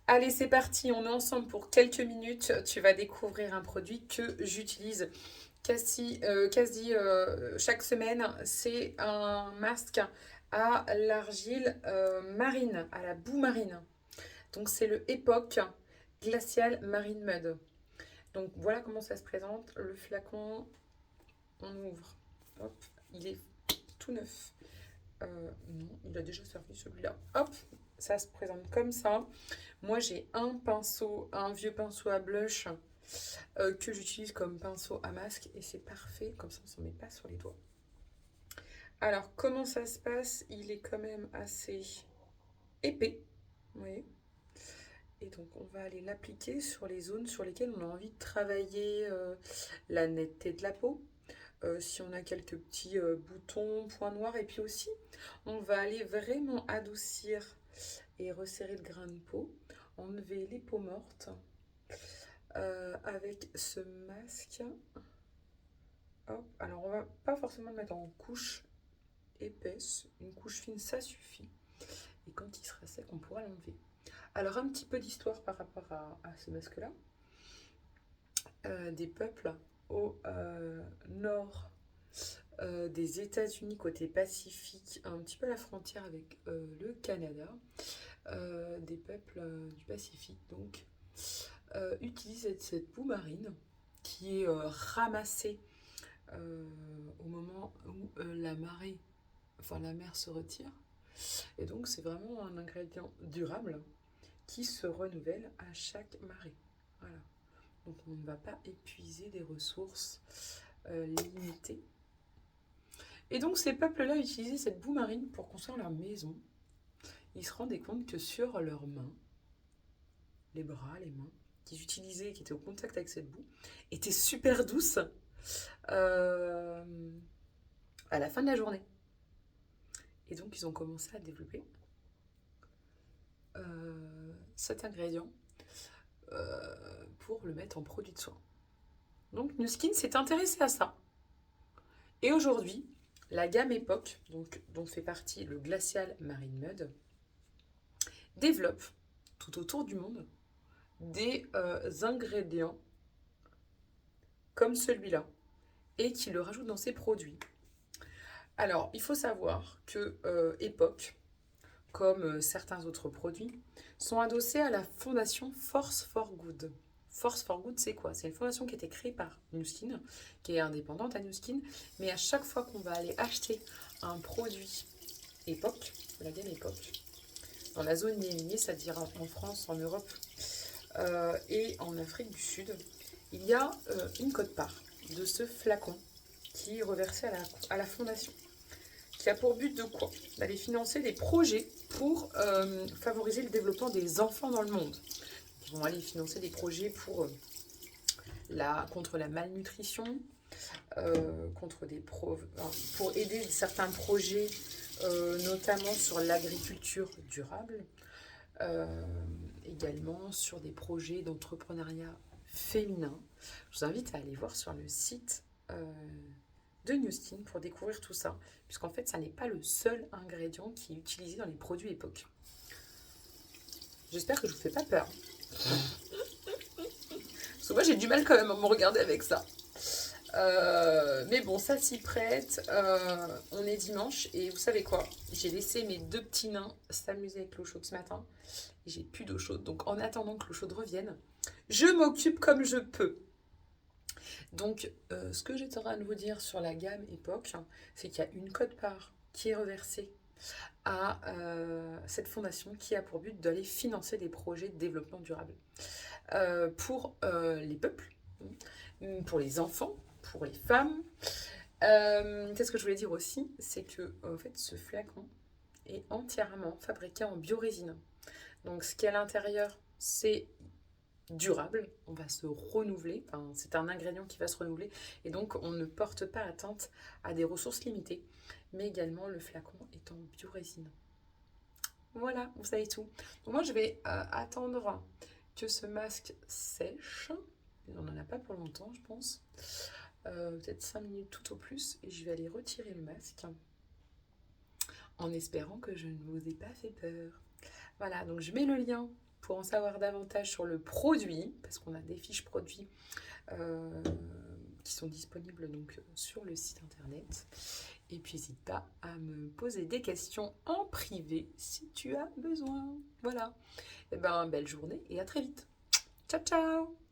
Allez, c'est parti, on est ensemble pour quelques minutes. Tu vas découvrir un produit que j'utilise quasi chaque semaine. C'est un masque à l'argile marine, à la boue marine. Donc c'est le Epoch Glacial Marine Mud. Donc voilà comment ça se présente. Le flacon, on ouvre. Hop, il est tout neuf. Non, il a déjà servi celui-là. Hop, ça se présente comme ça. Moi, j'ai un pinceau, un vieux pinceau à blush que j'utilise comme pinceau à masque et c'est parfait, comme ça on ne s'en met pas sur les doigts. Alors, comment ça se passe? Il est quand même assez épais, vous voyez. Et donc, on va aller l'appliquer sur les zones sur lesquelles on a envie de travailler la netteté de la peau. Si on a quelques petits boutons, points noirs, et puis aussi, on va aller vraiment adoucir et resserrer le grain de peau, enlever les peaux mortes avec ce masque. Hop. Alors, on va pas forcément le mettre en couche épaisse, une couche fine, ça suffit. Et quand il sera sec, on pourra l'enlever. Alors, un petit peu d'histoire par rapport à ce masque-là. Des peuples au nord des États-Unis, côté Pacifique, un petit peu à la frontière avec le Canada, des peuples du Pacifique, donc, utilisent cette boue marine qui est ramassée au moment où la marée, enfin la mer se retire. Et donc c'est vraiment un ingrédient durable qui se renouvelle à chaque marée. Voilà. Donc on ne va pas épuiser des ressources limitées. Et donc ces peuples-là utilisaient cette boue marine pour construire leur maison. Ils se rendaient compte que sur leurs mains, les bras, les mains, qu'ils utilisaient, qui étaient au contact avec cette boue, étaient super douces euh, à la fin de la journée. Et donc, ils ont commencé à développer cet ingrédient pour le mettre en produit de soin. Donc, New Skin s'est intéressé à ça. Et aujourd'hui, la gamme Epoch, donc, dont fait partie le Glacial Marine Mud, développe tout autour du monde des ingrédients comme celui-là et qui le rajoute dans ses produits. Alors, il faut savoir que Epoch, comme certains autres produits, sont adossés à la fondation Force for Good. Force for Good, c'est quoi? C'est une fondation qui a été créée par New Skin, qui est indépendante à New Skin, mais à chaque fois qu'on va aller acheter un produit Epoch, la gamme Epoch, dans la zone éliminée, c'est-à-dire en France, en Europe et en Afrique du Sud, il y a une quote-part de ce flacon qui est reversé à la fondation, qui a pour but de quoi? D'aller financer des projets pour favoriser le développement des enfants dans le monde. Ils vont aller financer des projets pour, contre la malnutrition, pour aider certains projets, notamment sur l'agriculture durable, également sur des projets d'entrepreneuriat féminin. Je vous invite à aller voir sur le site de New Skin pour découvrir tout ça, puisqu'en fait, ça n'est pas le seul ingrédient qui est utilisé dans les produits Epoch. J'espère que je vous fais pas peur. Parce que moi, j'ai du mal quand même à me regarder avec ça. Mais bon, ça s'y prête. On est dimanche et vous savez quoi? J'ai laissé mes deux petits nains s'amuser avec l'eau chaude ce matin. Et j'ai plus d'eau chaude. Donc en attendant que l'eau chaude revienne, je m'occupe comme je peux. Donc, ce que j'étais en train de vous dire sur la gamme Epoch, c'est qu'il y a une quote-part qui est reversée à cette fondation qui a pour but d'aller financer des projets de développement durable pour les peuples, pour les enfants, pour les femmes. Qu'est-ce que je voulais dire aussi? C'est que en fait, ce flacon est entièrement fabriqué en biorésine. Donc, ce qui est à l'intérieur, c'est durable, on va se renouveler, enfin, c'est un ingrédient qui va se renouveler et donc on ne porte pas atteinte à des ressources limitées, mais également le flacon est en biorésine. Voilà, vous savez tout. Donc moi je vais attendre que ce masque sèche, on n'en a pas pour longtemps je pense, peut-être 5 minutes tout au plus, et je vais aller retirer le masque en espérant que je ne vous ai pas fait peur. Voilà, donc je mets le lien pour en savoir davantage sur le produit, parce qu'on a des fiches produits qui sont disponibles donc sur le site internet. Et puis n'hésite pas à me poser des questions en privé si tu as besoin. Voilà. Et ben belle journée et à très vite. Ciao ciao.